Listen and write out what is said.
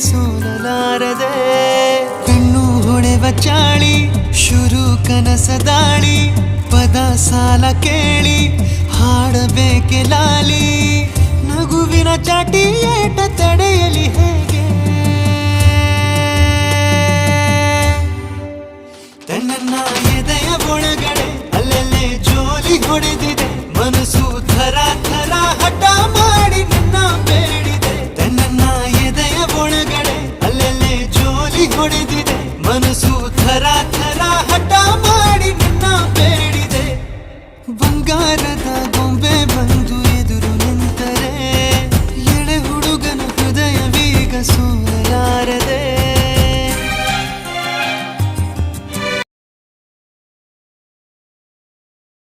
ಸೋಲಲಾರದೆ ಕಣ್ಣು ಹೊಡೆವ ಚಾಳಿ ಶುರು ಕನಸದಾಳಿ ಪದ ಸಾಲ ಕೇಳಿ ಹಾಡಬೇಕೆ ಲಾಲಿ ನಗುವಿನ ಚಾಟಿ ಏಟ ತಡೆಯಲಿ ಹೇಗೆ ತನ್ನ ಎದೆಯ ಒಳಗಡೆ ಅಲ್ಲೆಲ್ಲೇ ಜೋಲಿ ಹೊಡೆದಿ